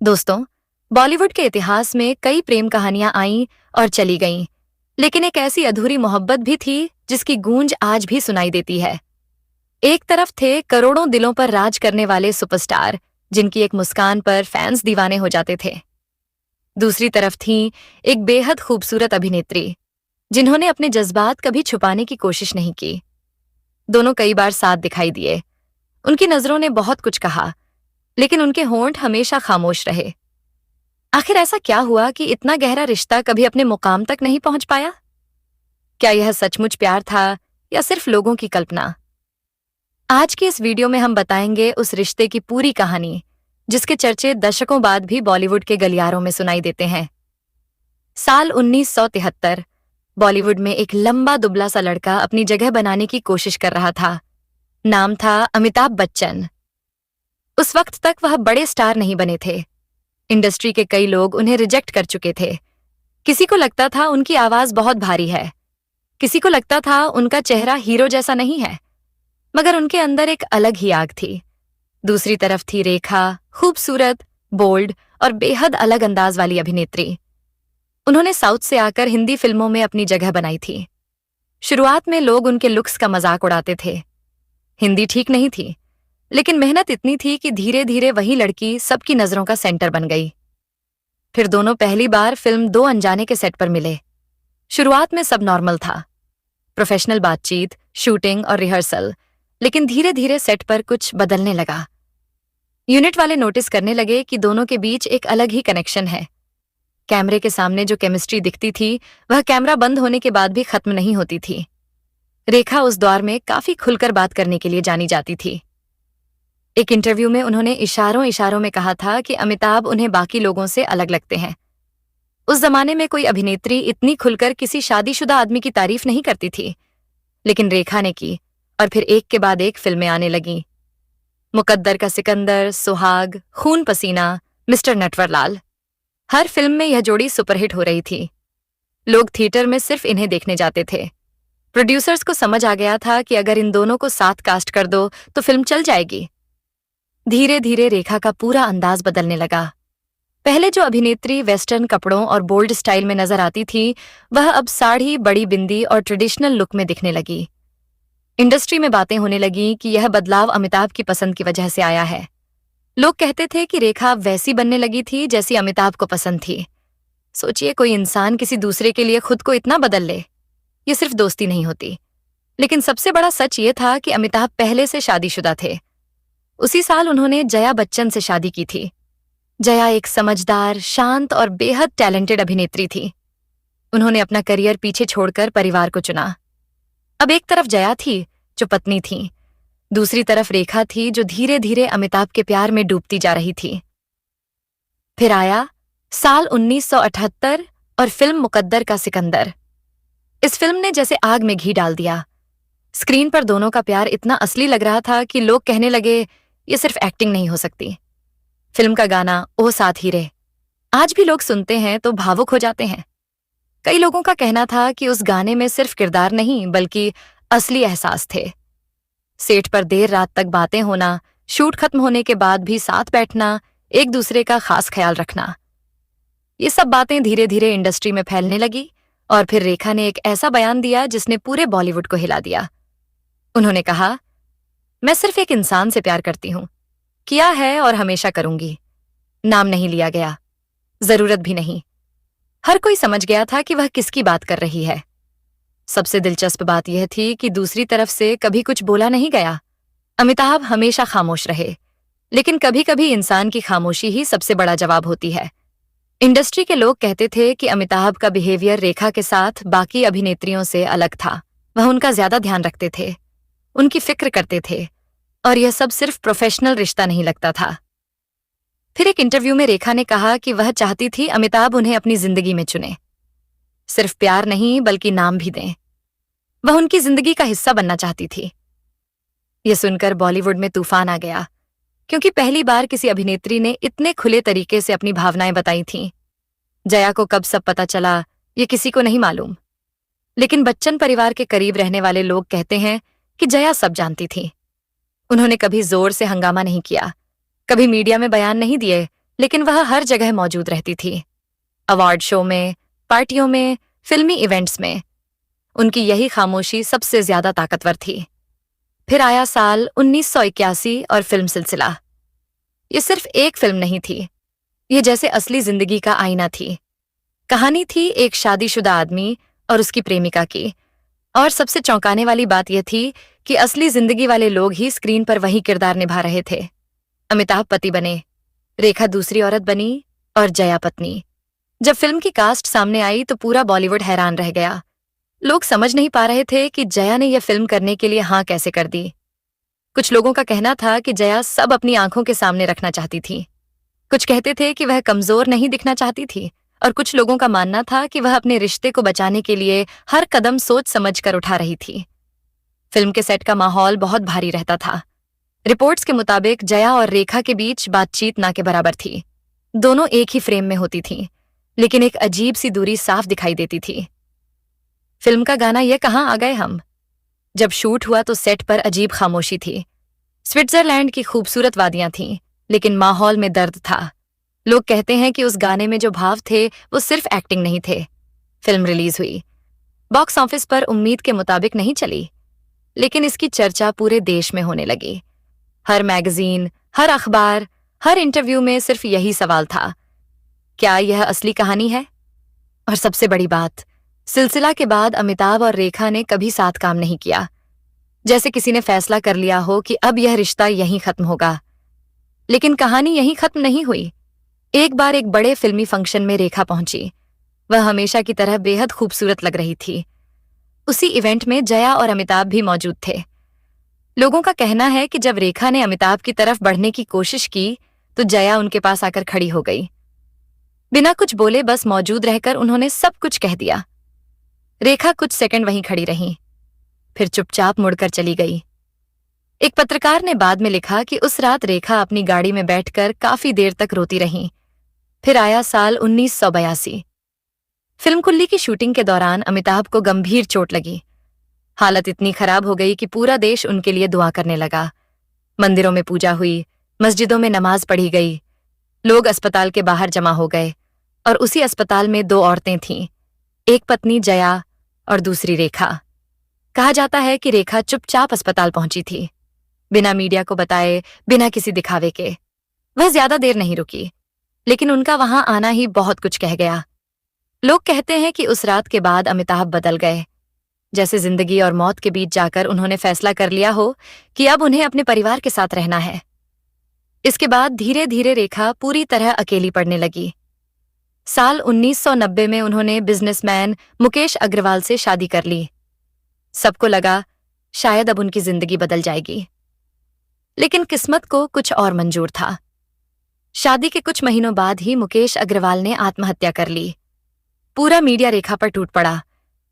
दोस्तों, बॉलीवुड के इतिहास में कई प्रेम कहानियां आईं और चली गईं, लेकिन एक ऐसी अधूरी मोहब्बत भी थी जिसकी गूंज आज भी सुनाई देती है। एक तरफ थे करोड़ों दिलों पर राज करने वाले सुपरस्टार, जिनकी एक मुस्कान पर फैंस दीवाने हो जाते थे। दूसरी तरफ थी एक बेहद खूबसूरत अभिनेत्री, जिन्होंने अपने जज्बात कभी छुपाने की कोशिश नहीं की। दोनों कई बार साथ दिखाई दिए, उनकी नजरों ने बहुत कुछ कहा, लेकिन उनके होंठ हमेशा खामोश रहे। आखिर ऐसा क्या हुआ कि इतना गहरा रिश्ता कभी अपने मुकाम तक नहीं पहुंच पाया? क्या यह सचमुच प्यार था या सिर्फ लोगों की कल्पना? आज की इस वीडियो में हम बताएंगे उस रिश्ते की पूरी कहानी, जिसके चर्चे दशकों बाद भी बॉलीवुड के गलियारों में सुनाई देते हैं। साल 1973 बॉलीवुड में एक लंबा दुबला सा लड़का अपनी जगह बनाने की कोशिश कर रहा था। नाम था अमिताभ बच्चन। उस वक्त तक वह बड़े स्टार नहीं बने थे। इंडस्ट्री के कई लोग उन्हें रिजेक्ट कर चुके थे। किसी को लगता था उनकी आवाज बहुत भारी है, किसी को लगता था उनका चेहरा हीरो जैसा नहीं है, मगर उनके अंदर एक अलग ही आग थी। दूसरी तरफ थी रेखा, खूबसूरत, बोल्ड और बेहद अलग अंदाज वाली अभिनेत्री। उन्होंने साउथ से आकर हिंदी फिल्मों में अपनी जगह बनाई थी। शुरुआत में लोग उनके लुक्स का मजाक उड़ाते थे। हिंदी ठीक नहीं थी, लेकिन मेहनत इतनी थी कि धीरे धीरे वही लड़की सबकी नजरों का सेंटर बन गई। फिर दोनों पहली बार फिल्म दो अनजाने के सेट पर मिले। शुरुआत में सब नॉर्मल था, प्रोफेशनल बातचीत, शूटिंग और रिहर्सल, लेकिन धीरे धीरे सेट पर कुछ बदलने लगा। यूनिट वाले नोटिस करने लगे कि दोनों के बीच एक अलग ही कनेक्शन है। कैमरे के सामने जो केमिस्ट्री दिखती थी, वह कैमरा बंद होने के बाद भी खत्म नहीं होती थी। रेखा उस दौर में काफी खुलकर बात करने के लिए जानी जाती थी। एक इंटरव्यू में उन्होंने इशारों इशारों में कहा था कि अमिताभ उन्हें बाकी लोगों से अलग लगते हैं। उस जमाने में कोई अभिनेत्री इतनी खुलकर किसी शादीशुदा आदमी की तारीफ नहीं करती थी, लेकिन रेखा ने की, और फिर एक के बाद एक फिल्में आने लगीं। मुकद्दर का सिकंदर, सुहाग, खून पसीना, मिस्टर नटवरलाल। हर फिल्म में यह जोड़ी सुपरहिट हो रही थी। लोग थिएटर में सिर्फ इन्हें देखने जाते थे। प्रोड्यूसर्स को समझ आ गया था कि अगर इन दोनों को साथ कास्ट कर दो तो फिल्म चल जाएगी। धीरे धीरे रेखा का पूरा अंदाज बदलने लगा। पहले जो अभिनेत्री वेस्टर्न कपड़ों और बोल्ड स्टाइल में नजर आती थी, वह अब साड़ी, बड़ी बिंदी और ट्रेडिशनल लुक में दिखने लगी। इंडस्ट्री में बातें होने लगी कि यह बदलाव अमिताभ की पसंद की वजह से आया है। लोग कहते थे कि रेखा वैसी बनने लगी थी जैसी अमिताभ को पसंद थी। सोचिए, कोई इंसान किसी दूसरे के लिए खुद को इतना बदल ले, ये सिर्फ दोस्ती नहीं होती। लेकिन सबसे बड़ा सच ये था कि अमिताभ पहले से शादीशुदा थे। उसी साल उन्होंने जया बच्चन से शादी की थी। जया एक समझदार, शांत और बेहद टैलेंटेड अभिनेत्री थी। उन्होंने अपना करियर पीछे छोड़कर परिवार को चुना। अब एक तरफ जया थी जो पत्नी थी, दूसरी तरफ रेखा थी जो धीरे धीरे अमिताभ के प्यार में डूबती जा रही थी। फिर आया साल 1978 और फिल्म मुकद्दर का सिकंदर। इस फिल्म ने जैसे आग में घी डाल दिया। स्क्रीन पर दोनों का प्यार इतना असली लग रहा था कि लोग कहने लगे, ये सिर्फ एक्टिंग नहीं हो सकती। फिल्म का गाना ओ साथ ही रे आज भी लोग सुनते हैं तो भावुक हो जाते हैं। कई लोगों का कहना था कि उस गाने में सिर्फ किरदार नहीं बल्कि असली एहसास थे। सेट पर देर रात तक बातें होना, शूट खत्म होने के बाद भी साथ बैठना, एक दूसरे का खास ख्याल रखना, ये सब बातें धीरे धीरे इंडस्ट्री में फैलने लगी। और फिर रेखा ने एक ऐसा बयान दिया जिसने पूरे बॉलीवुड को हिला दिया। उन्होंने कहा, मैं सिर्फ एक इंसान से प्यार करती हूं, किया है और हमेशा करूंगी। नाम नहीं लिया गया, जरूरत भी नहीं। हर कोई समझ गया था कि वह किसकी बात कर रही है। सबसे दिलचस्प बात यह थी कि दूसरी तरफ से कभी कुछ बोला नहीं गया। अमिताभ हमेशा खामोश रहे, लेकिन कभी कभी इंसान की खामोशी ही सबसे बड़ा जवाब होती है। इंडस्ट्री के लोग कहते थे कि अमिताभ का बिहेवियर रेखा के साथ बाकी अभिनेत्रियों से अलग था। वह उनका ज्यादा ध्यान रखते थे, उनकी फिक्र करते थे, और यह सब सिर्फ प्रोफेशनल रिश्ता नहीं लगता था। फिर एक इंटरव्यू में रेखा ने कहा कि वह चाहती थी अमिताभ उन्हें अपनी जिंदगी में चुने, सिर्फ प्यार नहीं बल्कि नाम भी दें। वह उनकी जिंदगी का हिस्सा बनना चाहती थी। यह सुनकर बॉलीवुड में तूफान आ गया, क्योंकि पहली बार किसी अभिनेत्री ने इतने खुले तरीके से अपनी भावनाएं बताई थीं। जया को कब सब पता चला, ये किसी को नहीं मालूम, लेकिन बच्चन परिवार के करीब रहने वाले लोग कहते हैं कि जया सब जानती थी। उन्होंने कभी जोर से हंगामा नहीं किया, कभी मीडिया में बयान नहीं दिए, लेकिन वह हर जगह मौजूद रहती थी। अवार्ड शो में, पार्टियों में, फिल्मी इवेंट्स में। उनकी यही खामोशी सबसे ज्यादा ताकतवर थी। फिर आया साल 1981 और फिल्म सिलसिला। ये सिर्फ एक फिल्म नहीं थी, ये जैसे असली जिंदगी का आईना थी। कहानी थी एक शादीशुदा आदमी और उसकी प्रेमिका की, और सबसे चौंकाने वाली बात यह थी कि असली जिंदगी वाले लोग ही स्क्रीन पर वही किरदार निभा रहे थे। अमिताभ पति बने, रेखा दूसरी औरत बनी और जया पत्नी। जब फिल्म की कास्ट सामने आई तो पूरा बॉलीवुड हैरान रह गया। लोग समझ नहीं पा रहे थे कि जया ने यह फिल्म करने के लिए हाँ कैसे कर दी। कुछ लोगों का कहना था कि जया सब अपनी आंखों के सामने रखना चाहती थी। कुछ कहते थे कि वह कमजोर नहीं दिखना चाहती थी, और कुछ लोगों का मानना था कि वह अपने रिश्ते को बचाने के लिए हर कदम सोच समझ कर उठा रही थी। फिल्म के सेट का माहौल बहुत भारी रहता था। रिपोर्ट्स के मुताबिक जया और रेखा के बीच बातचीत ना के बराबर थी। दोनों एक ही फ्रेम में होती थीं, लेकिन एक अजीब सी दूरी साफ दिखाई देती थी। फिल्म का गाना ये कहाँ आ गए हम। जब शूट हुआ तो सेट पर अजीब खामोशी थी। स्विट्जरलैंड की खूबसूरत वादियां थीं, लेकिन माहौल में दर्द था। लोग कहते हैं कि उस गाने में जो भाव थे वो सिर्फ एक्टिंग नहीं थे। फिल्म रिलीज हुई, बॉक्स ऑफिस पर उम्मीद के मुताबिक नहीं चली, लेकिन इसकी चर्चा पूरे देश में होने लगी। हर मैगजीन, हर अखबार, हर इंटरव्यू में सिर्फ यही सवाल था, क्या यह असली कहानी है? और सबसे बड़ी बात, सिलसिला के बाद अमिताभ और रेखा ने कभी साथ काम नहीं किया। जैसे किसी ने फैसला कर लिया हो कि अब यह रिश्ता यहीं खत्म होगा। लेकिन कहानी यहीं खत्म नहीं हुई। एक बार एक बड़े फिल्मी फंक्शन में रेखा पहुंची। वह हमेशा की तरह बेहद खूबसूरत लग रही थी। उसी इवेंट में जया और अमिताभ भी मौजूद थे। लोगों का कहना है कि जब रेखा ने अमिताभ की तरफ बढ़ने की कोशिश की तो जया उनके पास आकर खड़ी हो गई। बिना कुछ बोले बस मौजूद रहकर उन्होंने सब कुछ कह दिया। रेखा कुछ सेकंड वहीं खड़ी रही, फिर चुपचाप मुड़कर चली गई। एक पत्रकार ने बाद में लिखा कि उस रात रेखा अपनी गाड़ी में बैठकर काफी देर तक रोती रहीं। फिर आया साल 1982। फिल्म कुल्ली की शूटिंग के दौरान अमिताभ को गंभीर चोट लगी। हालत इतनी खराब हो गई कि पूरा देश उनके लिए दुआ करने लगा। मंदिरों में पूजा हुई, मस्जिदों में नमाज पढ़ी गई। लोग अस्पताल के बाहर जमा हो गए, और उसी अस्पताल में दो औरतें थीं, एक पत्नी जया और दूसरी रेखा। कहा जाता है कि रेखा चुपचाप अस्पताल पहुंची थी, बिना मीडिया को बताए, बिना किसी दिखावे के। वह ज्यादा देर नहीं रुकी, लेकिन उनका वहां आना ही बहुत कुछ कह गया। लोग कहते हैं कि उस रात के बाद अमिताभ बदल गए, जैसे जिंदगी और मौत के बीच जाकर उन्होंने फैसला कर लिया हो कि अब उन्हें अपने परिवार के साथ रहना है। इसके बाद धीरे धीरे रेखा पूरी तरह अकेली पड़ने लगी। साल 1990 में उन्होंने बिजनेसमैन मुकेश अग्रवाल से शादी कर ली। सबको लगा शायद अब उनकी जिंदगी बदल जाएगी, लेकिन किस्मत को कुछ और मंजूर था। शादी के कुछ महीनों बाद ही मुकेश अग्रवाल ने आत्महत्या कर ली। पूरा मीडिया रेखा पर टूट पड़ा।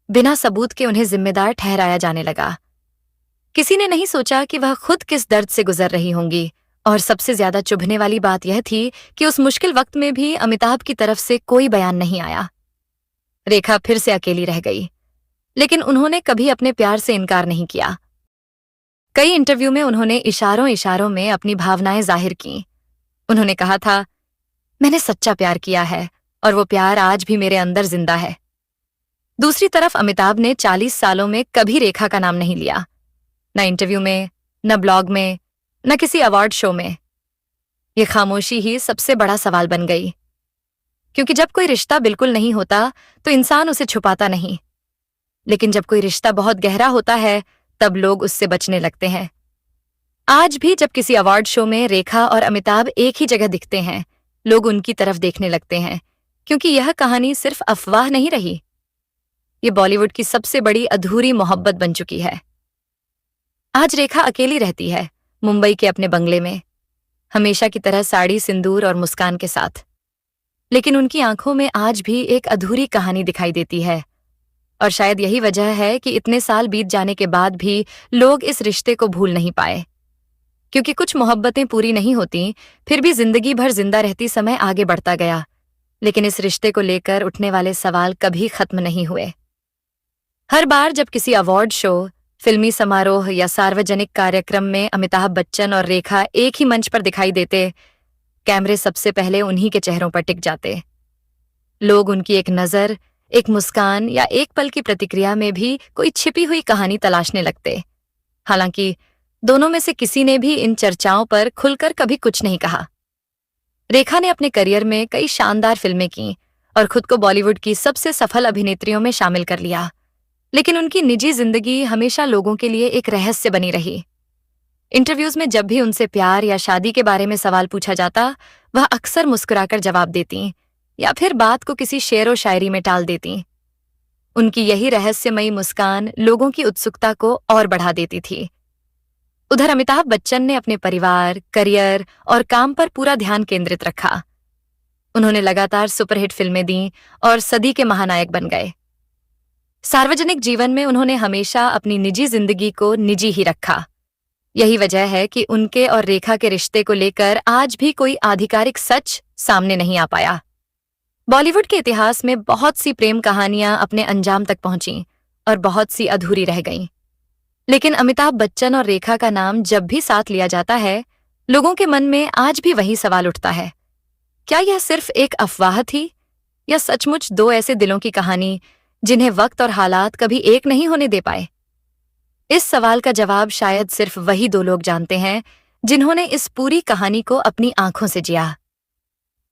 बिना सबूत के उन्हें जिम्मेदार ठहराया जाने लगा। किसी ने नहीं सोचा कि वह खुद किस दर्द से गुजर रही होंगी, और सबसे ज्यादा चुभने वाली बात यह थी कि उस मुश्किल वक्त में भी अमिताभ की तरफ से कोई बयान नहीं आया। रेखा फिर से अकेली रह गई, लेकिन उन्होंने कभी अपने प्यार से इनकार नहीं किया। कई इंटरव्यू में उन्होंने इशारों इशारों में अपनी भावनाएं जाहिर की। उन्होंने कहा था, मैंने सच्चा प्यार किया है और वो प्यार आज भी मेरे अंदर जिंदा है। दूसरी तरफ अमिताभ ने 40 सालों में कभी रेखा का नाम नहीं लिया, न इंटरव्यू में, न ब्लॉग में, न किसी अवार्ड शो में। ये खामोशी ही सबसे बड़ा सवाल बन गई, क्योंकि जब कोई रिश्ता बिल्कुल नहीं होता तो इंसान उसे छुपाता नहीं, लेकिन जब कोई रिश्ता बहुत गहरा होता है तब लोग उससे बचने लगते हैं। आज भी जब किसी अवार्ड शो में रेखा और अमिताभ एक ही जगह दिखते हैं, लोग उनकी तरफ देखने लगते हैं, क्योंकि यह कहानी सिर्फ अफवाह नहीं रही। ये बॉलीवुड की सबसे बड़ी अधूरी मोहब्बत बन चुकी है। आज रेखा अकेली रहती है मुंबई के अपने बंगले में, हमेशा की तरह साड़ी, सिंदूर और मुस्कान के साथ। लेकिन उनकी आंखों में आज भी एक अधूरी कहानी दिखाई देती है, और शायद यही वजह है कि इतने साल बीत जाने के बाद भी लोग इस रिश्ते को भूल नहीं पाए। क्योंकि कुछ मोहब्बतें पूरी नहीं होती, फिर भी जिंदगी भर जिंदा रहती समय आगे बढ़ता गया, लेकिन इस रिश्ते को लेकर उठने वाले सवाल कभी खत्म नहीं हुए। हर बार जब किसी अवार्ड शो, फिल्मी समारोह या सार्वजनिक कार्यक्रम में अमिताभ बच्चन और रेखा एक ही मंच पर दिखाई देते, कैमरे सबसे पहले उन्हीं के चेहरों पर टिक जाते। लोग उनकी एक नजर, एक मुस्कान या एक पल की प्रतिक्रिया में भी कोई छिपी हुई कहानी तलाशने लगते। हालांकि दोनों में से किसी ने भी इन चर्चाओं पर खुलकर कभी कुछ नहीं कहा। रेखा ने अपने करियर में कई शानदार फिल्में की और खुद को बॉलीवुड की सबसे सफल अभिनेत्रियों में शामिल कर लिया, लेकिन उनकी निजी जिंदगी हमेशा लोगों के लिए एक रहस्य बनी रही। इंटरव्यूज में जब भी उनसे प्यार या शादी के बारे में सवाल पूछा जाता, वह अक्सर मुस्कुराकर जवाब देती या फिर बात को किसी शेर व शायरी में टाल देती। उनकी यही रहस्यमयी मुस्कान लोगों की उत्सुकता को और बढ़ा देती थी। उधर अमिताभ बच्चन ने अपने परिवार, करियर और काम पर पूरा ध्यान केंद्रित रखा। उन्होंने लगातार सुपरहिट फिल्में दी और सदी के महानायक बन गए। सार्वजनिक जीवन में उन्होंने हमेशा अपनी निजी जिंदगी को निजी ही रखा। यही वजह है कि उनके और रेखा के रिश्ते को लेकर आज भी कोई आधिकारिक सच सामने नहीं आ पाया। बॉलीवुड के इतिहास में बहुत सी प्रेम कहानियां अपने अंजाम तक पहुंची और बहुत सी अधूरी रह गईं। लेकिन अमिताभ बच्चन और रेखा का नाम जब भी साथ लिया जाता है, लोगों के मन में आज भी वही सवाल उठता है, क्या यह सिर्फ एक अफवाह थी या सचमुच दो ऐसे दिलों की कहानी जिन्हें वक्त और हालात कभी एक नहीं होने दे पाए? इस सवाल का जवाब शायद सिर्फ वही दो लोग जानते हैं जिन्होंने इस पूरी कहानी को अपनी आंखों से जिया।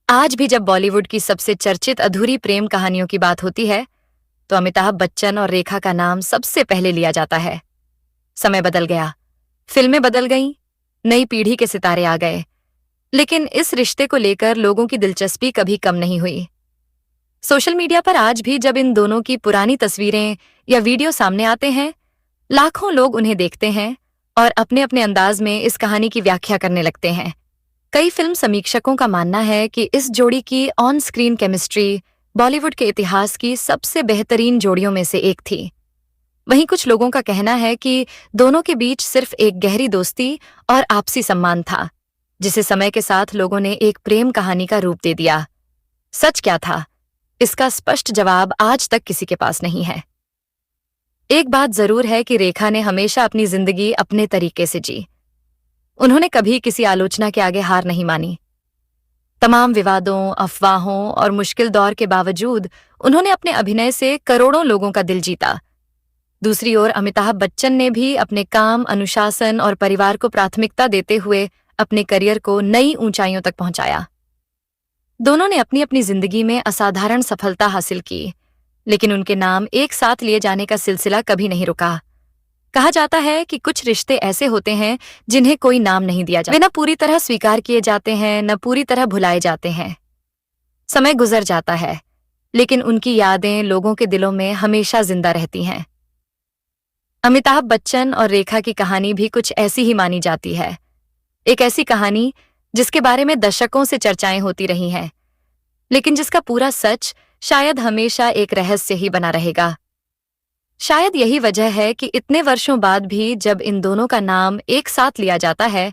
आज भी जब बॉलीवुड की सबसे चर्चित अधूरी प्रेम कहानियों की बात होती है, तो अमिताभ बच्चन और रेखा का नाम सबसे पहले लिया जाता है। समय बदल गया, फिल्में बदल गईं, नई पीढ़ी के सितारे आ गए, लेकिन इस रिश्ते को लेकर लोगों की दिलचस्पी कभी कम नहीं हुई। सोशल मीडिया पर आज भी जब इन दोनों की पुरानी तस्वीरें या वीडियो सामने आते हैं, लाखों लोग उन्हें देखते हैं और अपने अपने अंदाज में इस कहानी की व्याख्या करने लगते हैं। कई फिल्म समीक्षकों का मानना है कि इस जोड़ी की ऑन स्क्रीन केमिस्ट्री बॉलीवुड के इतिहास की सबसे बेहतरीन जोड़ियों में से एक थी। वहीं कुछ लोगों का कहना है कि दोनों के बीच सिर्फ एक गहरी दोस्ती और आपसी सम्मान था, जिसे समय के साथ लोगों ने एक प्रेम कहानी का रूप दे दिया। सच क्या था, इसका स्पष्ट जवाब आज तक किसी के पास नहीं है। एक बात जरूर है कि रेखा ने हमेशा अपनी जिंदगी अपने तरीके से जी। उन्होंने कभी किसी आलोचना के आगे हार नहीं मानी। तमाम विवादों, अफवाहों और मुश्किल दौर के बावजूद उन्होंने अपने अभिनय से करोड़ों लोगों का दिल जीता। दूसरी ओर अमिताभ बच्चन ने भी अपने काम, अनुशासन और परिवार को प्राथमिकता देते हुए अपने करियर को नई ऊंचाइयों तक पहुंचाया। दोनों ने अपनी अपनी जिंदगी में असाधारण सफलता हासिल की, लेकिन उनके नाम एक साथ लिए जाने का सिलसिला कभी नहीं रुका। कहा जाता है कि कुछ रिश्ते ऐसे होते हैं जिन्हें कोई नाम नहीं दिया जाता। वे न पूरी तरह स्वीकार किए जाते हैं, न पूरी तरह भुलाए जाते हैं। समय गुजर जाता है, लेकिन उनकी यादें लोगों के दिलों में हमेशा जिंदा रहती हैं। अमिताभ बच्चन और रेखा की कहानी भी कुछ ऐसी ही मानी जाती है। एक ऐसी कहानी जिसके बारे में दशकों से चर्चाएं होती रही हैं, लेकिन जिसका पूरा सच शायद हमेशा एक रहस्य ही बना रहेगा। शायद यही वजह है कि इतने वर्षों बाद भी जब इन दोनों का नाम एक साथ लिया जाता है,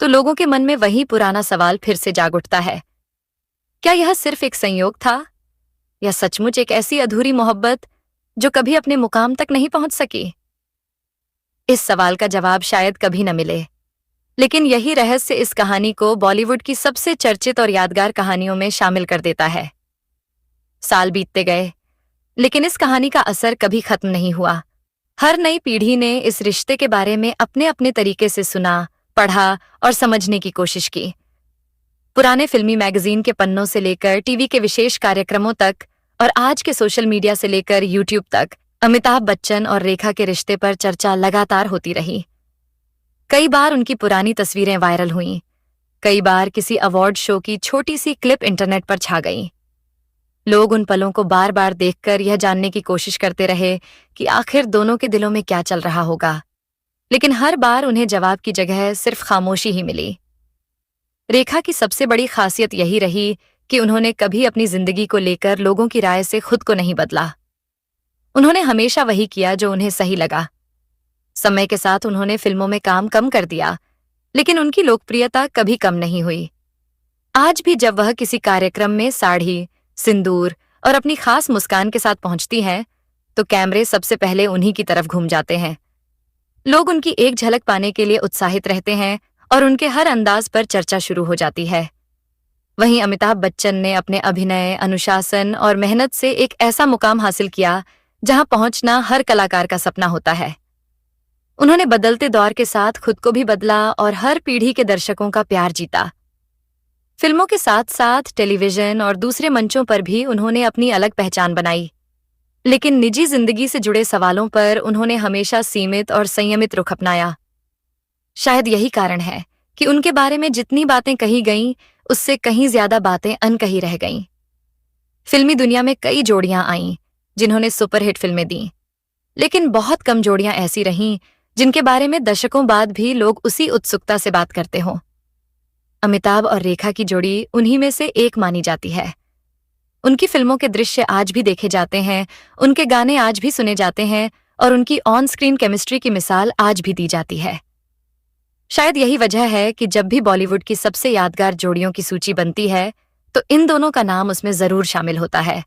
तो लोगों के मन में वही पुराना सवाल फिर से जाग उठता है, क्या यह सिर्फ एक संयोग था या सचमुच एक ऐसी अधूरी मोहब्बत जो कभी अपने मुकाम तक नहीं पहुंच सकी? इस सवाल का जवाब शायद कभी न मिले, लेकिन यही रहस्य इस कहानी को बॉलीवुड की सबसे चर्चित और यादगार कहानियों में शामिल कर देता है। साल बीतते गए, लेकिन इस कहानी का असर कभी खत्म नहीं हुआ। हर नई पीढ़ी ने इस रिश्ते के बारे में अपने अपने तरीके से सुना, पढ़ा और समझने की कोशिश की। पुराने फिल्मी मैगजीन के पन्नों से लेकर टीवी के विशेष कार्यक्रमों तक और आज के सोशल मीडिया से लेकर यूट्यूब तक अमिताभ बच्चन और रेखा के रिश्ते पर चर्चा लगातार होती रही। कई बार उनकी पुरानी तस्वीरें वायरल हुईं, कई बार किसी अवार्ड शो की छोटी सी क्लिप इंटरनेट पर छा गई। लोग उन पलों को बार बार देखकर यह जानने की कोशिश करते रहे कि आखिर दोनों के दिलों में क्या चल रहा होगा, लेकिन हर बार उन्हें जवाब की जगह सिर्फ खामोशी ही मिली। रेखा की सबसे बड़ी खासियत यही रही कि उन्होंने कभी अपनी जिंदगी को लेकर लोगों की राय से खुद को नहीं बदला। उन्होंने हमेशा वही किया जो उन्हें सही लगा। समय के साथ उन्होंने फिल्मों में काम कम कर दिया, लेकिन उनकी लोकप्रियता कभी कम नहीं हुई। आज भी जब वह किसी कार्यक्रम में साड़ी, सिंदूर और अपनी खास मुस्कान के साथ पहुंचती हैं, तो कैमरे सबसे पहले उन्हीं की तरफ घूम जाते हैं। लोग उनकी एक झलक पाने के लिए उत्साहित रहते हैं और उनके हर अंदाज पर चर्चा शुरू हो जाती है। वहीं अमिताभ बच्चन ने अपने अभिनय, अनुशासन और मेहनत से एक ऐसा मुकाम हासिल किया जहां पहुंचना हर कलाकार का सपना होता है। उन्होंने बदलते दौर के साथ खुद को भी बदला और हर पीढ़ी के दर्शकों का प्यार जीता। फिल्मों के साथ साथ टेलीविजन और दूसरे मंचों पर भी उन्होंने अपनी अलग पहचान बनाई, लेकिन निजी जिंदगी से जुड़े सवालों पर उन्होंने हमेशा सीमित और संयमित रुख अपनाया। शायद यही कारण है कि उनके बारे में जितनी बातें कही गईं, उससे कहीं ज्यादा बातें अनकही रह गईं। फिल्मी दुनिया में कई जोड़ियां आईं जिन्होंने सुपरहिट फिल्में दी, लेकिन बहुत कम जोड़ियां ऐसी रहीं जिनके बारे में दशकों बाद भी लोग उसी उत्सुकता से बात करते हों। अमिताभ और रेखा की जोड़ी उन्हीं में से एक मानी जाती है। उनकी फिल्मों के दृश्य आज भी देखे जाते हैं, उनके गाने आज भी सुने जाते हैं और उनकी ऑन स्क्रीन केमिस्ट्री की मिसाल आज भी दी जाती है। शायद यही वजह है कि जब भी बॉलीवुड की सबसे यादगार जोड़ियों की सूची बनती है तो इन दोनों का नाम उसमें जरूर शामिल होता है।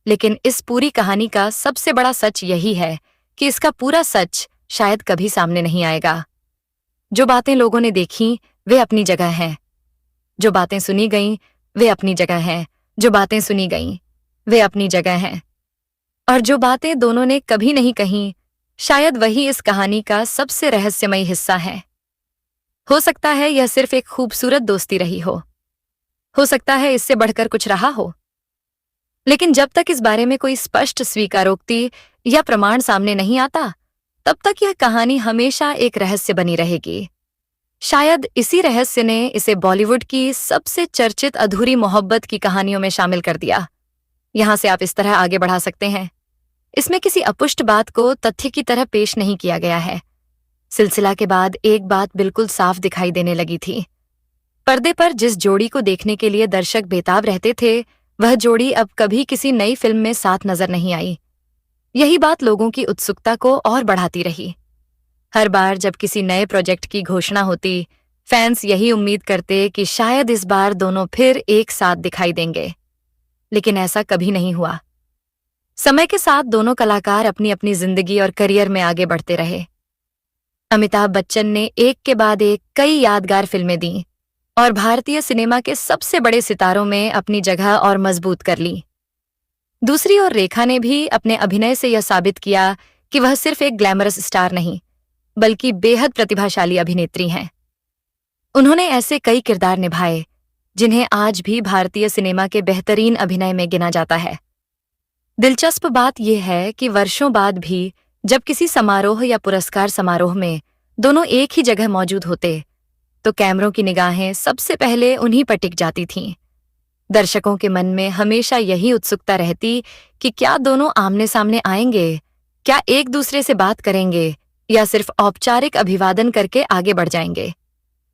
लेकिन इस पूरी कहानी का सबसे बड़ा सच यही है कि इसका पूरा सच शायद कभी सामने नहीं आएगा। जो बातें लोगों ने देखी वे अपनी जगह हैं, जो बातें सुनी गईं वे अपनी जगह हैं, जो बातें सुनी गईं वे अपनी जगह हैं, और जो बातें दोनों ने कभी नहीं कहीं, शायद वही इस कहानी का सबसे रहस्यमयी हिस्सा है। हो सकता है यह सिर्फ एक खूबसूरत दोस्ती रही हो सकता है इससे बढ़कर कुछ रहा हो, लेकिन जब तक इस बारे में कोई स्पष्ट स्वीकारोक्ति या प्रमाण सामने नहीं आता, तब तक यह कहानी हमेशा एक रहस्य बनी रहेगी। शायद इसी रहस्य ने इसे बॉलीवुड की सबसे चर्चित अधूरी मोहब्बत की कहानियों में शामिल कर दिया। यहां से आप इस तरह आगे बढ़ा सकते हैं। इसमें किसी अपुष्ट बात को तथ्य की तरह पेश नहीं किया गया है। सिलसिला के बाद एक बात बिल्कुल साफ दिखाई देने लगी थी। पर्दे पर जिस जोड़ी को देखने के लिए दर्शक बेताब रहते थे, वह जोड़ी अब कभी किसी नई फिल्म में साथ नजर नहीं आई। यही बात लोगों की उत्सुकता को और बढ़ाती रही। हर बार जब किसी नए प्रोजेक्ट की घोषणा होती, फैंस यही उम्मीद करते कि शायद इस बार दोनों फिर एक साथ दिखाई देंगे, लेकिन ऐसा कभी नहीं हुआ। समय के साथ दोनों कलाकार अपनी अपनी जिंदगी और करियर में आगे बढ़ते रहे। अमिताभ बच्चन ने एक के बाद एक कई यादगार फिल्में दी और भारतीय सिनेमा के सबसे बड़े सितारों में अपनी जगह और मजबूत कर ली। दूसरी ओर रेखा ने भी अपने अभिनय से यह साबित किया कि वह सिर्फ एक ग्लैमरस स्टार नहीं, बल्कि बेहद प्रतिभाशाली अभिनेत्री हैं। उन्होंने ऐसे कई किरदार निभाए जिन्हें आज भी भारतीय सिनेमा के बेहतरीन अभिनय में गिना जाता है। दिलचस्प बात यह है कि वर्षों बाद भी जब किसी समारोह या पुरस्कार समारोह में दोनों एक ही जगह मौजूद होते, तो कैमरों की निगाहें सबसे पहले उन्हीं पर टिक जाती थीं। दर्शकों के मन में हमेशा यही उत्सुकता रहती कि क्या दोनों आमने सामने आएंगे, क्या एक दूसरे से बात करेंगे या सिर्फ औपचारिक अभिवादन करके आगे बढ़ जाएंगे।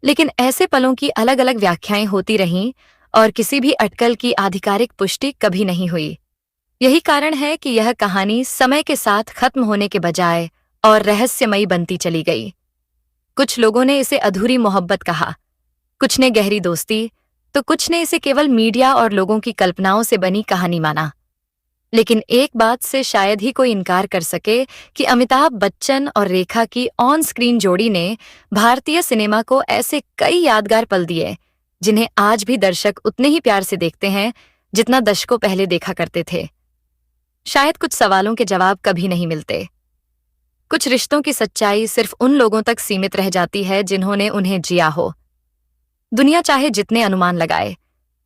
लेकिन ऐसे पलों की अलग अलग व्याख्याएं होती रहीं और किसी भी अटकल की आधिकारिक पुष्टि कभी नहीं हुई। यही कारण है कि यह कहानी समय के साथ खत्म होने के बजाय और रहस्यमयी बनती चली गई। कुछ लोगों ने इसे अधूरी मोहब्बत कहा, कुछ ने गहरी दोस्ती, तो कुछ ने इसे केवल मीडिया और लोगों की कल्पनाओं से बनी कहानी माना। लेकिन एक बात से शायद ही कोई इनकार कर सके कि अमिताभ बच्चन और रेखा की ऑन स्क्रीन जोड़ी ने भारतीय सिनेमा को ऐसे कई यादगार पल दिए जिन्हें आज भी दर्शक उतने ही प्यार से देखते हैं जितना दशकों पहले देखा करते थे। शायद कुछ सवालों के जवाब कभी नहीं मिलते, कुछ रिश्तों की सच्चाई सिर्फ उन लोगों तक सीमित रह जाती है जिन्होंने उन्हें जिया हो। दुनिया चाहे जितने अनुमान लगाए,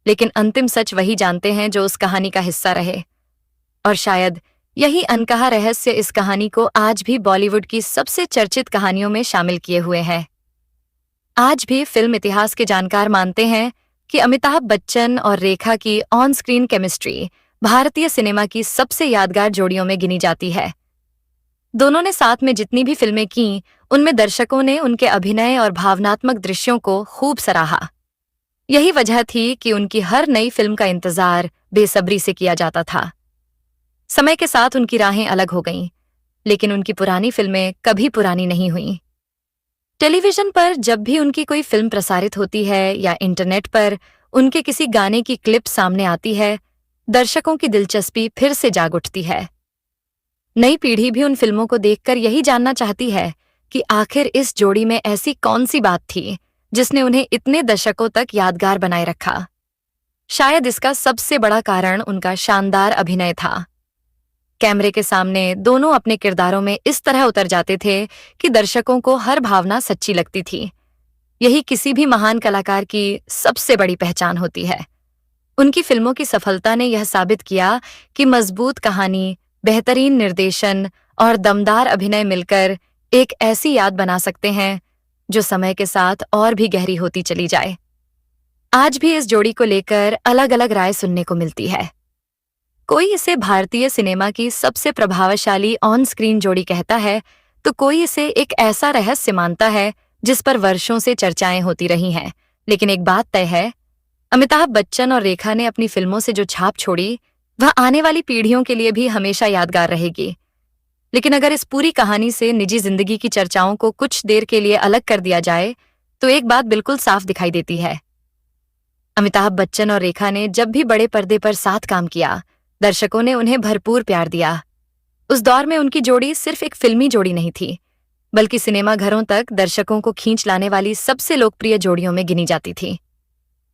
लेकिन अंतिम सच वही जानते हैं जो उस कहानी का हिस्सा रहे। और शायद यही अनकहा रहस्य इस कहानी को आज भी बॉलीवुड की सबसे चर्चित कहानियों में शामिल किए हुए है। आज भी फिल्म इतिहास के जानकार मानते हैं कि अमिताभ बच्चन और रेखा की ऑन स्क्रीन केमिस्ट्री भारतीय सिनेमा की सबसे यादगार जोड़ियों में गिनी जाती है। दोनों ने साथ में जितनी भी फिल्में की, उनमें दर्शकों ने उनके अभिनय और भावनात्मक दृश्यों को खूब सराहा। यही वजह थी कि उनकी हर नई फिल्म का इंतजार बेसब्री से किया जाता था। समय के साथ उनकी राहें अलग हो गईं, लेकिन उनकी पुरानी फिल्में कभी पुरानी नहीं हुईं। टेलीविजन पर जब भी उनकी कोई फिल्म प्रसारित होती है या इंटरनेट पर उनके किसी गाने की क्लिप सामने आती है, दर्शकों की दिलचस्पी फिर से जाग उठती है। नई पीढ़ी भी उन फिल्मों को देखकर यही जानना चाहती है कि आखिर इस जोड़ी में ऐसी कौन सी बात थी जिसने उन्हें इतने दशकों तक यादगार बनाए रखा। शायद इसका सबसे बड़ा कारण उनका शानदार अभिनय था। कैमरे के सामने दोनों अपने किरदारों में इस तरह उतर जाते थे कि दर्शकों को हर भावना सच्ची लगती थी। यही किसी भी महान कलाकार की सबसे बड़ी पहचान होती है। उनकी फिल्मों की सफलता ने यह साबित किया कि मजबूत कहानी, बेहतरीन निर्देशन और दमदार अभिनय मिलकर एक ऐसी याद बना सकते हैं जो समय के साथ और भी गहरी होती चली जाए। आज भी इस जोड़ी को लेकर अलग-अलग राय सुनने को मिलती है। कोई इसे भारतीय सिनेमा की सबसे प्रभावशाली ऑन स्क्रीन जोड़ी कहता है, तो कोई इसे एक ऐसा रहस्य मानता है जिस पर वर्षों से चर्चाएं होती रही हैं। लेकिन एक बात तय है, अमिताभ बच्चन और रेखा ने अपनी फिल्मों से जो छाप छोड़ी, वह आने वाली पीढ़ियों के लिए भी हमेशा यादगार रहेगी। लेकिन अगर इस पूरी कहानी से निजी जिंदगी की चर्चाओं को कुछ देर के लिए अलग कर दिया जाए, तो एक बात बिल्कुल साफ दिखाई देती है। अमिताभ बच्चन और रेखा ने जब भी बड़े पर्दे पर साथ काम किया, दर्शकों ने उन्हें भरपूर प्यार दिया। उस दौर में उनकी जोड़ी सिर्फ एक फिल्मी जोड़ी नहीं थी, बल्कि सिनेमा घरों तक दर्शकों को खींच लाने वाली सबसे लोकप्रिय जोड़ियों में गिनी जाती थी।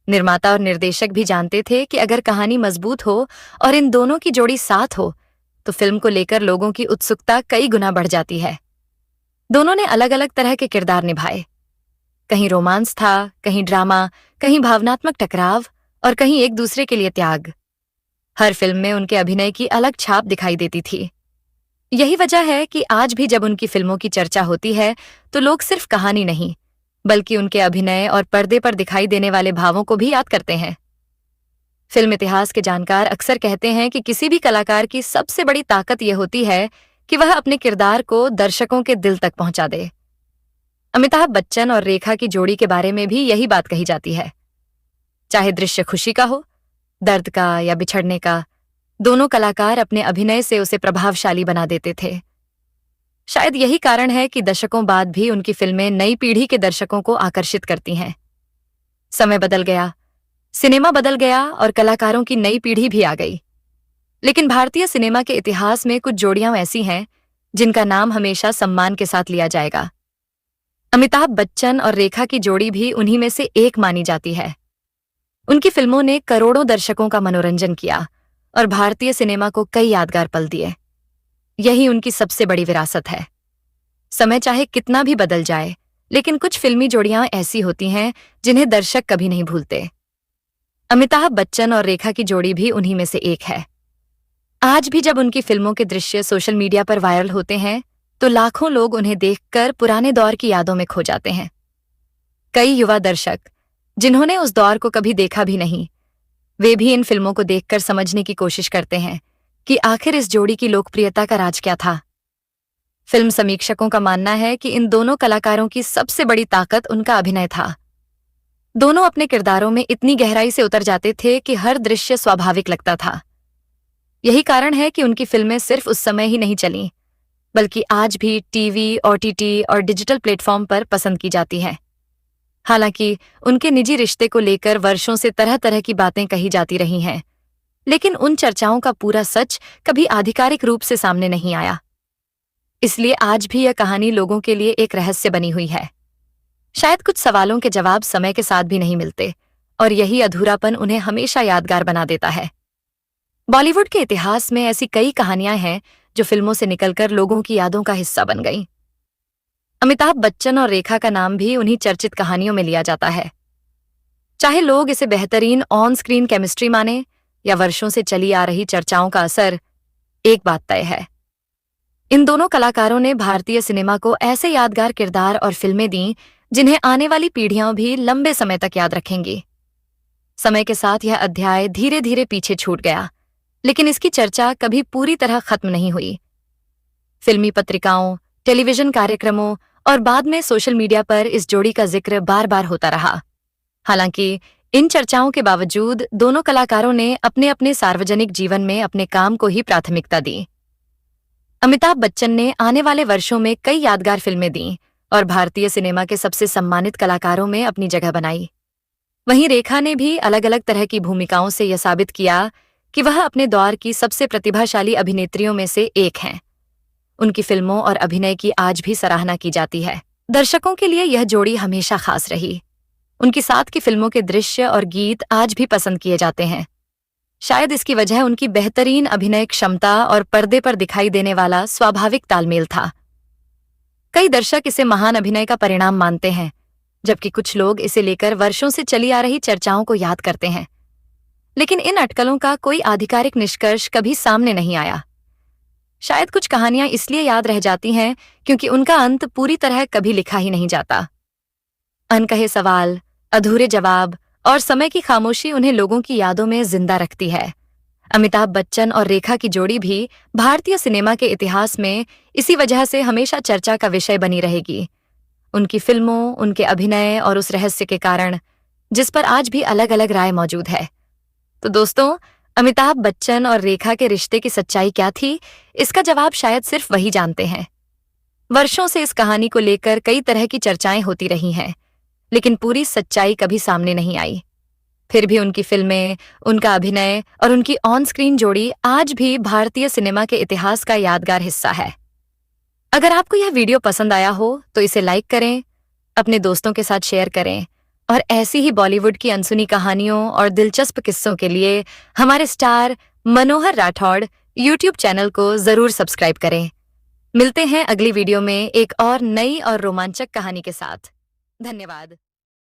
निर्माता और निर्देशक भी जानते थे कि अगर कहानी मजबूत हो और इन दोनों की जोड़ी साथ हो, तो फिल्म को लेकर लोगों की उत्सुकता कई गुना बढ़ जाती है। दोनों ने अलग अलग तरह के किरदार निभाए। कहीं रोमांस था, कहीं ड्रामा, कहीं भावनात्मक टकराव और कहीं एक दूसरे के लिए त्याग। हर फिल्म में उनके अभिनय की अलग छाप दिखाई देती थी। यही वजह है कि आज भी जब उनकी फिल्मों की चर्चा होती है, तो लोग सिर्फ कहानी नहीं, बल्कि उनके अभिनय और पर्दे पर दिखाई देने वाले भावों को भी याद करते हैं। फिल्म इतिहास के जानकार अक्सर कहते हैं कि किसी भी कलाकार की सबसे बड़ी ताकत यह होती है कि वह अपने किरदार को दर्शकों के दिल तक पहुंचा दे। अमिताभ बच्चन और रेखा की जोड़ी के बारे में भी यही बात कही जाती है। चाहे दृश्य खुशी का हो, दर्द का या बिछड़ने का, दोनों कलाकार अपने अभिनय से उसे प्रभावशाली बना देते थे। शायद यही कारण है कि दशकों बाद भी उनकी फिल्में नई पीढ़ी के दर्शकों को आकर्षित करती हैं। समय बदल गया, सिनेमा बदल गया और कलाकारों की नई पीढ़ी भी आ गई। लेकिन भारतीय सिनेमा के इतिहास में कुछ जोड़ियां ऐसी हैं जिनका नाम हमेशा सम्मान के साथ लिया जाएगा। अमिताभ बच्चन और रेखा की जोड़ी भी उन्हीं में से एक मानी जाती है। उनकी फिल्मों ने करोड़ों दर्शकों का मनोरंजन किया और भारतीय सिनेमा को कई यादगार पल दिए। यही उनकी सबसे बड़ी विरासत है। समय चाहे कितना भी बदल जाए, लेकिन कुछ फिल्मी जोड़ियां ऐसी होती हैं जिन्हें दर्शक कभी नहीं भूलते। अमिताभ बच्चन और रेखा की जोड़ी भी उन्हीं में से एक है। आज भी जब उनकी फिल्मों के दृश्य सोशल मीडिया पर वायरल होते हैं, तो लाखों लोग उन्हें देखकर पुराने दौर की यादों में खो जाते हैं। कई युवा दर्शक, जिन्होंने उस दौर को कभी देखा भी नहीं, वे भी इन फिल्मों को देखकर समझने की कोशिश करते हैं कि आखिर इस जोड़ी की लोकप्रियता का राज क्या था। फिल्म समीक्षकों का मानना है कि इन दोनों कलाकारों की सबसे बड़ी ताकत उनका अभिनय था। दोनों अपने किरदारों में इतनी गहराई से उतर जाते थे कि हर दृश्य स्वाभाविक लगता था। यही कारण है कि उनकी फिल्में सिर्फ उस समय ही नहीं चलीं, बल्कि आज भी टीवी, ओटीटी और डिजिटल प्लेटफॉर्म पर पसंद की जाती हैं। हालांकि उनके निजी रिश्ते को लेकर वर्षों से तरह तरह की बातें कही जाती रही हैं, लेकिन उन चर्चाओं का पूरा सच कभी आधिकारिक रूप से सामने नहीं आया। इसलिए आज भी यह कहानी लोगों के लिए एक रहस्य बनी हुई है। शायद कुछ सवालों के जवाब समय के साथ भी नहीं मिलते, और यही अधूरापन उन्हें हमेशा यादगार बना देता है। बॉलीवुड के इतिहास में ऐसी कई कहानियां हैं जो फिल्मों से निकलकर लोगों की यादों का हिस्सा बन गईं। अमिताभ बच्चन और रेखा का नाम भी उन्हीं चर्चित कहानियों में लिया जाता है। चाहे लोग इसे बेहतरीन ऑन स्क्रीन केमिस्ट्री माने या वर्षों से चली आ रही चर्चाओं का असर, एक बात तय है, इन दोनों कलाकारों ने भारतीय सिनेमा को ऐसे यादगार किरदार और फिल्में दी जिन्हें आने वाली पीढ़ियां भी लंबे समय तक याद रखेंगी। समय के साथ यह अध्याय धीरे धीरे पीछे छूट गया, लेकिन इसकी चर्चा कभी पूरी तरह खत्म नहीं हुई। फिल्मी पत्रिकाओं, टेलीविजन कार्यक्रमों और बाद में सोशल मीडिया पर इस जोड़ी का जिक्र बार बार होता रहा। हालांकि इन चर्चाओं के बावजूद दोनों कलाकारों ने अपने अपने सार्वजनिक जीवन में अपने काम को ही प्राथमिकता दी। अमिताभ बच्चन ने आने वाले वर्षों में कई यादगार फिल्में दी और भारतीय सिनेमा के सबसे सम्मानित कलाकारों में अपनी जगह बनाई। वहीं रेखा ने भी अलग अलग तरह की भूमिकाओं से यह साबित किया कि वह अपने दौर की सबसे प्रतिभाशाली अभिनेत्रियों में से एक हैं। उनकी फिल्मों और अभिनय की आज भी सराहना की जाती है। दर्शकों के लिए यह जोड़ी हमेशा खास रही। उनकी साथ की फिल्मों के दृश्य और गीत आज भी पसंद किए जाते हैं। शायद इसकी वजह उनकी बेहतरीन अभिनय क्षमता और पर्दे पर दिखाई देने वाला स्वाभाविक तालमेल था। कई दर्शक इसे महान अभिनय का परिणाम मानते हैं, जबकि कुछ लोग इसे लेकर वर्षों से चली आ रही चर्चाओं को याद करते हैं। लेकिन इन अटकलों का कोई आधिकारिक निष्कर्ष कभी सामने नहीं आया। शायद कुछ कहानियां इसलिए याद रह जाती हैं क्योंकि उनका अंत पूरी तरह कभी लिखा ही नहीं जाता। अनकहे सवाल, अधूरे जवाब और समय की खामोशी उन्हें लोगों की यादों में जिंदा रखती है। अमिताभ बच्चन और रेखा की जोड़ी भी भारतीय सिनेमा के इतिहास में इसी वजह से हमेशा चर्चा का विषय बनी रहेगी। उनकी फिल्मों, उनके अभिनय और उस रहस्य के कारण जिस पर आज भी अलग अलग राय मौजूद है। तो दोस्तों, अमिताभ बच्चन और रेखा के रिश्ते की सच्चाई क्या थी, इसका जवाब शायद सिर्फ वही जानते हैं। वर्षों से इस कहानी को लेकर कई तरह की चर्चाएं होती रही हैं, लेकिन पूरी सच्चाई कभी सामने नहीं आई। फिर भी उनकी फिल्में, उनका अभिनय और उनकी ऑन स्क्रीन जोड़ी आज भी भारतीय सिनेमा के इतिहास का यादगार हिस्सा है। अगर आपको यह वीडियो पसंद आया हो तो इसे लाइक करें, अपने दोस्तों के साथ शेयर करें और ऐसी ही बॉलीवुड की अनसुनी कहानियों और दिलचस्प किस्सों के लिए हमारे स्टार मनोहर राठौड़ यूट्यूब चैनल को जरूर सब्सक्राइब करें। मिलते हैं अगली वीडियो में एक और नई और रोमांचक कहानी के साथ। धन्यवाद।